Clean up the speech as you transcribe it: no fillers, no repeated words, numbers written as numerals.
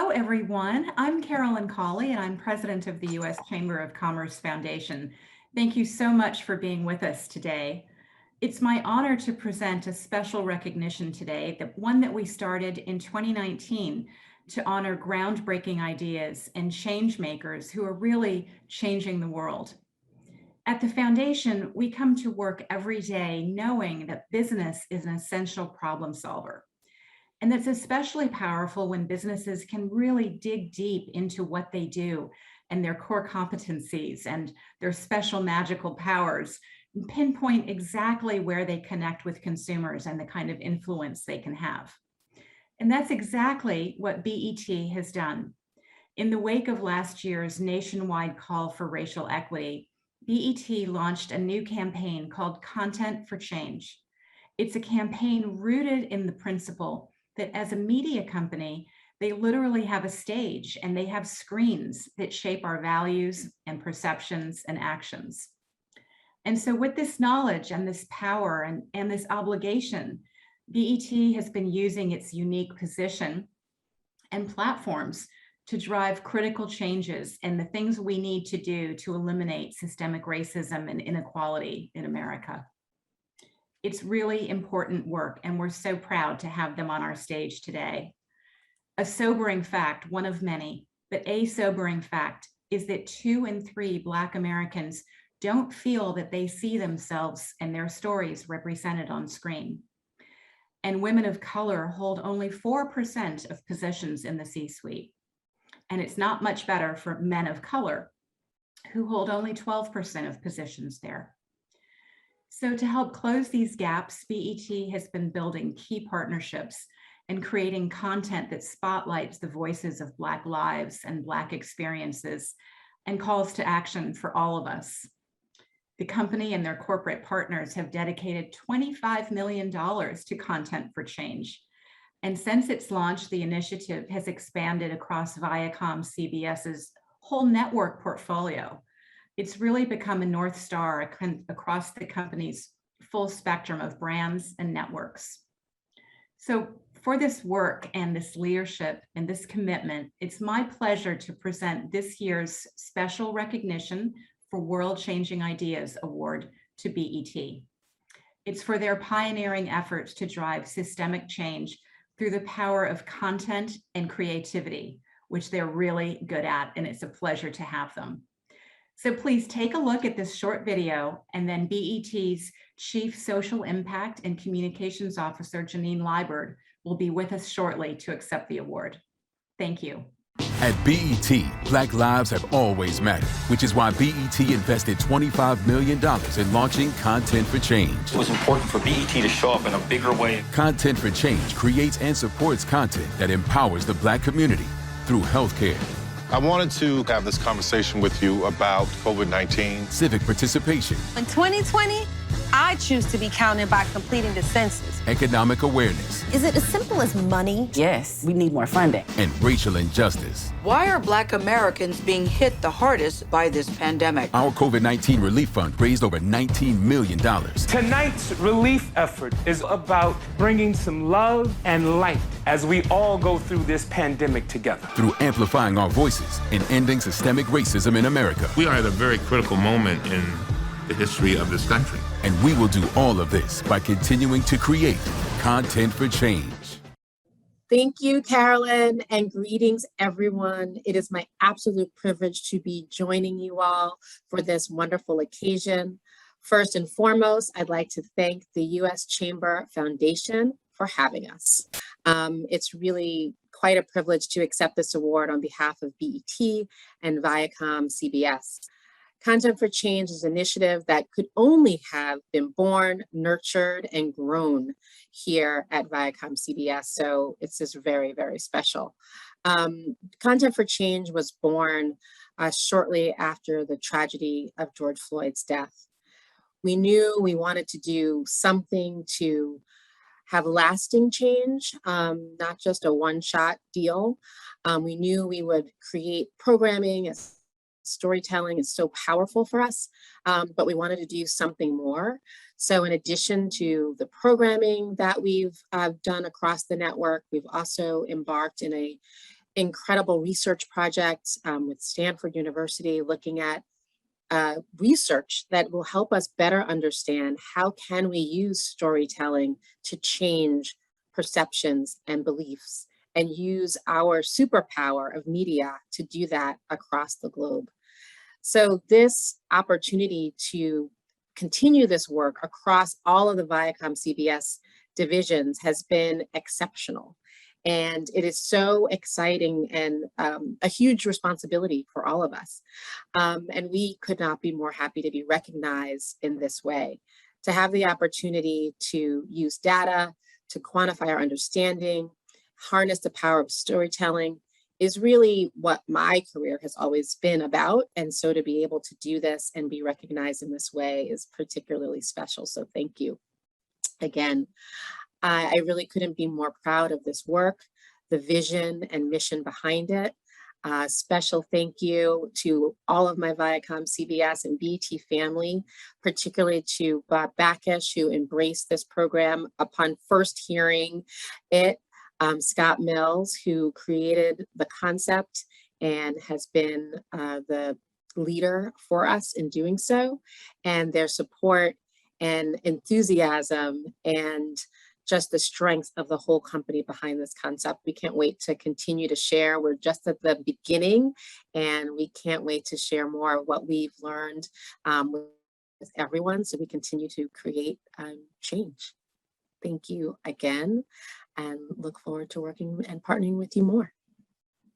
Hello, everyone. I'm Carolyn Colley, and I'm president of the U.S. Chamber of Commerce Foundation. Thank you so much for being with us today. It's my honor to present a special recognition today, one that we started in 2019 to honor groundbreaking ideas and change makers who are really changing the world. At the foundation, we come to work every day knowing that business is an essential problem solver. And that's especially powerful when businesses can really dig deep into what they do and their core competencies and their special magical powers, and pinpoint exactly where they connect with consumers and the kind of influence they can have. And that's exactly what BET has done. In the wake of last year's nationwide call for racial equity, BET launched a new campaign called Content for Change. It's a campaign rooted in the principle that as a media company, they literally have a stage and they have screens that shape our values and perceptions and actions. And so with this knowledge and this power and this obligation, BET has been using its unique position and platforms to drive critical changes and the things we need to do to eliminate systemic racism and inequality in America. It's really important work, and we're so proud to have them on our stage today. A sobering fact, one of many, but a sobering fact is that 2 in 3 Black Americans don't feel that they see themselves and their stories represented on screen. And women of color hold only 4% of positions in the C-suite. And it's not much better for men of color, who hold only 12% of positions there. So to help close these gaps, BET has been building key partnerships and creating content that spotlights the voices of Black lives and Black experiences and calls to action for all of us. The company and their corporate partners have dedicated $25 million to Content for Change. And since its launch, the initiative has expanded across Viacom CBS's whole network portfolio. It's really become a North Star across the company's full spectrum of brands and networks. So for this work and this leadership and this commitment, it's my pleasure to present this year's special recognition for World Changing Ideas Award to BET. It's for their pioneering efforts to drive systemic change through the power of content and creativity, which they're really good at, and it's a pleasure to have them. So please take a look at this short video, and then BET's Chief Social Impact and Communications Officer, Jeanine Liburd, will be with us shortly to accept the award. Thank you. At BET, Black lives have always mattered, which is why BET invested $25 million in launching Content for Change. It was important for BET to show up in a bigger way. Content for Change creates and supports content that empowers the Black community through healthcare. I wanted to have this conversation with you about COVID-19. Civic participation. In 2020, I choose to be counted by completing the census. Economic awareness. Is it as simple as money? Yes, we need more funding. And racial injustice. Why are Black Americans being hit the hardest by this pandemic? Our COVID-19 relief fund raised over $19 million. Tonight's relief effort is about bringing some love and light as we all go through this pandemic together. Through amplifying our voices and ending systemic racism in America. We are at a very critical moment in the history of this country. And we will do all of this by continuing to create Content for Change. Thank you, Carolyn, and greetings, everyone. It is my absolute privilege to be joining you all for this wonderful occasion. First and foremost, I'd like to thank the U.S. Chamber Foundation for having us. It's really quite a privilege to accept this award on behalf of BET and Viacom CBS. Content for Change is an initiative that could only have been born, nurtured, and grown here at Viacom CBS. So it's just very, very special. Content for Change was born shortly after the tragedy of George Floyd's death. We knew we wanted to do something to have lasting change, not just a one-shot deal. We knew we would create programming. Storytelling is so powerful for us, but we wanted to do something more. So in addition to the programming that we've done across the network, we've also embarked in incredible research project with Stanford University looking at research that will help us better understand how can we use storytelling to change perceptions and beliefs and use our superpower of media to do that across the globe. So this opportunity to continue this work across all of the Viacom CBS divisions has been exceptional. And it is so exciting and a huge responsibility for all of us. And we could not be more happy to be recognized in this way, to have the opportunity to use data, to quantify our understanding, harness the power of storytelling is really what my career has always been about. And so to be able to do this and be recognized in this way is particularly special. So thank you again. I really couldn't be more proud of this work, the vision and mission behind it. Special thank you to all of my Viacom, CBS, and BET family, particularly to Bob Backish, who embraced this program upon first hearing it, Scott Mills, who created the concept and has been the leader for us in doing so, and their support and enthusiasm and just the strength of the whole company behind this concept. We can't wait to continue to share. We're just at the beginning and we can't wait to share more of what we've learned with everyone so we continue to create change. Thank you again and look forward to working and partnering with you more.